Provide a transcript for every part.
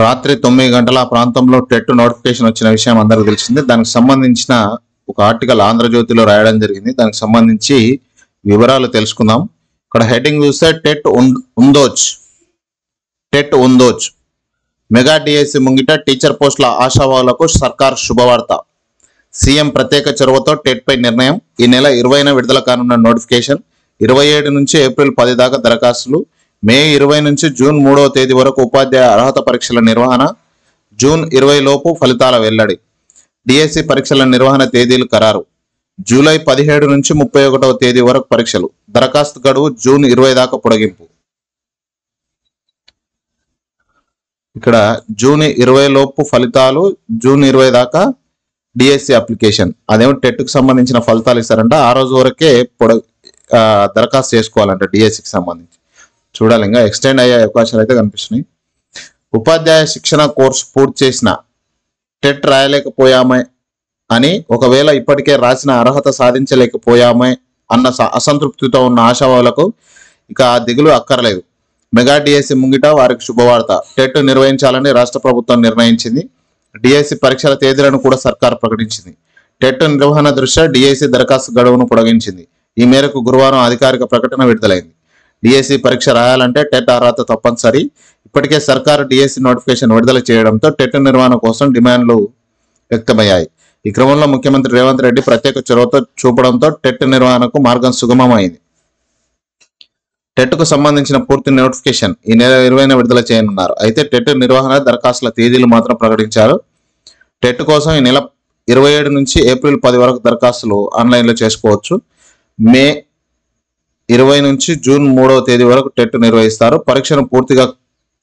రాత్రి 9 గంటల ఆ ప్రాంతంలో టెట్ నోటిఫికేషన్ వచ్చిన విషయం అందరికీ తెలిసిందే. దానికి సంబంధించిన ఒక ఆర్టికల్ ఆంధ్రజ్యోతిలో రాయడం జరిగింది. దానికి సంబంధించి వివరాలు తెలుసుకుందాం. ఇక్కడ హెడ్డింగ్ చూస్తే టెట్ ఉందోచ్ మెగా డిఎస్సి ముంగిట టీచర్ పోస్టుల ఆశావాహులకు సర్కార్ శుభవార్త. సీఎం ప్రత్యేక చొరవతో టెట్ పై నిర్ణయం. ఈ నెల 20న విడుదల కానున్న నోటిఫికేషన్. 27 నుంచి ఏప్రిల్ 10 దాకా దరఖాస్తులు. మే 20 నుంచి జూన్ 3వ తేదీ వరకు ఉపాధ్యాయ అర్హత పరీక్షల నిర్వహణ. జూన్ 20 లోపు ఫలితాల వెల్లడి. డిఎస్సి పరీక్షల నిర్వహణ తేదీలు ఖరారు. జూలై 17 నుంచి 31వ తేదీ వరకు పరీక్షలు. దరఖాస్తు గడువు జూన్ 20 దాకా పొడిగింపు. ఇక్కడ జూన్ 20 లోపు ఫలితాలు, జూన్ 20 దాకా డిఎస్సి అప్లికేషన్. అదేమో టెట్కు సంబంధించిన ఫలితాలు ఇస్తారంట. ఆ రోజు వరకే దరఖాస్తు చేసుకోవాలంట డిఎస్సికి సంబంధించి. చూడాలి, ఇంకా ఎక్స్టెండ్ అయ్యే అవకాశాలు అయితే కనిపిస్తున్నాయి. ఉపాధ్యాయ శిక్షణ కోర్సు పూర్తి చేసిన టెట్ రాయలేకపోయామే అని, ఒకవేళ ఇప్పటికే రాసిన అర్హత సాధించలేకపోయామే అన్న అసంతృప్తితో ఉన్న ఆశావాహులకు ఇక ఆ దిగులు అక్కర్లేదు. మెగా డిఎస్సి ముంగిట వారికి శుభవార్త. టెట్ నిర్వహించాలని రాష్ట్ర ప్రభుత్వం నిర్ణయించింది. డిఎస్సి పరీక్షల తేదీలను కూడా సర్కార్ ప్రకటించింది. టెట్ నిర్వహణ దృష్ట్యా డిఎస్సి దరఖాస్తు గడువును పొడిగించింది. ఈ మేరకు గురువారం అధికారిక ప్రకటన విడుదలైంది. డిఎస్సి పరీక్ష రాయాలంటే టెట్ అర్హత తప్పనిసరి. ఇప్పటికే సర్కారు డిఎస్సి నోటిఫికేషన్ విడుదల చేయడంతో టెట్ నిర్వహణ కోసం డిమాండ్లు వ్యక్తమయ్యాయి. ఈ క్రమంలో ముఖ్యమంత్రి రేవంత్ రెడ్డి ప్రత్యేక చొరవతో చూపడంతో టెట్ నిర్వహణకు మార్గం సుగమమైంది. టెట్కు సంబంధించిన పూర్తి నోటిఫికేషన్ ఈ నెల 20న విడుదల చేయనున్నారు. అయితే టెట్ నిర్వహణ దరఖాస్తుల తేదీలు మాత్రం ప్రకటించారు. టెట్ కోసం ఈ నెల 27 నుంచి ఏప్రిల్ 10 వరకు దరఖాస్తులు ఆన్లైన్లో చేసుకోవచ్చు. మే 20 నుంచి జూన్ 3వ తేదీ వరకు టెట్ నిర్వహిస్తారు. పరీక్షను పూర్తిగా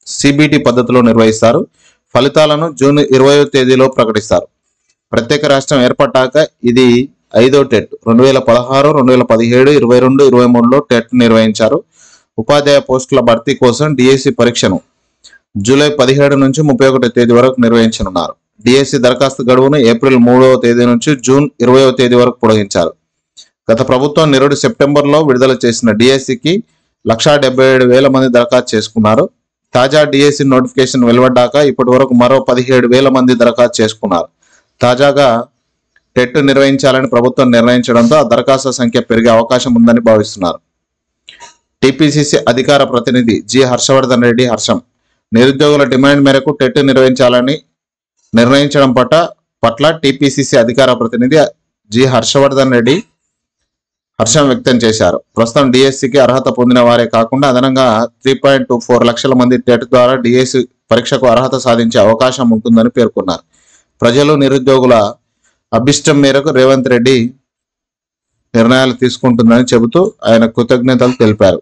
సిబిటి పద్ధతిలో నిర్వహిస్తారు. ఫలితాలను జూన్ 20వ తేదీలో ప్రకటిస్తారు. ప్రత్యేక రాష్ట్రం ఏర్పడ్డాక ఇది 5వ టెట్. 2016, 2017, 22, 23లో టెట్ నిర్వహించారు. ఉపాధ్యాయ పోస్టుల భర్తీ కోసం డిఎస్సి పరీక్షను జూలై 17 నుంచి 31 తేదీ వరకు నిర్వహించనున్నారు. డిఎస్సి దరఖాస్తు గడువును ఏప్రిల్ 3వ తేదీ నుంచి జూన్ 20వ తేదీ వరకు పొడిగించారు. గత ప్రభుత్వం నిరుడు సెప్టెంబర్లో విడుదల చేసిన డిఎస్సికి 1,77,000 మంది దరఖాస్తు చేసుకున్నారు. తాజా డిఎస్సి నోటిఫికేషన్ వెలువడ్డాక ఇప్పటి వరకు మరో 17,000 మంది దరఖాస్తు చేసుకున్నారు. తాజాగా టెట్ నిర్వహించాలని ప్రభుత్వం నిర్ణయించడంతో ఆ దరఖాస్తుల సంఖ్య పెరిగే అవకాశం ఉందని భావిస్తున్నారు. టీపీసీసీ అధికార ప్రతినిధి జి హర్షవర్ధన్ రెడ్డి హర్షం. నిరుద్యోగుల డిమాండ్ మేరకు టెట్ నిర్వహించాలని నిర్ణయించడం పట్ల టీపీసీసీ అధికార ప్రతినిధి జి హర్షవర్ధన్ రెడ్డి హర్షం వ్యక్తం చేశారు. ప్రస్తుతం డిఎస్సికి అర్హత పొందిన వారే కాకుండా అదనంగా 3.24 లక్షల మంది టెట్ ద్వారా డిఎస్సి పరీక్షకు అర్హత సాధించే అవకాశం ఉంటుందని పేర్కొన్నారు. ప్రజలు, నిరుద్యోగుల అభిష్టం మేరకు రేవంత్ రెడ్డి నిర్ణయాలు తీసుకుంటుందని చెబుతూ ఆయన కృతజ్ఞతలు తెలిపారు.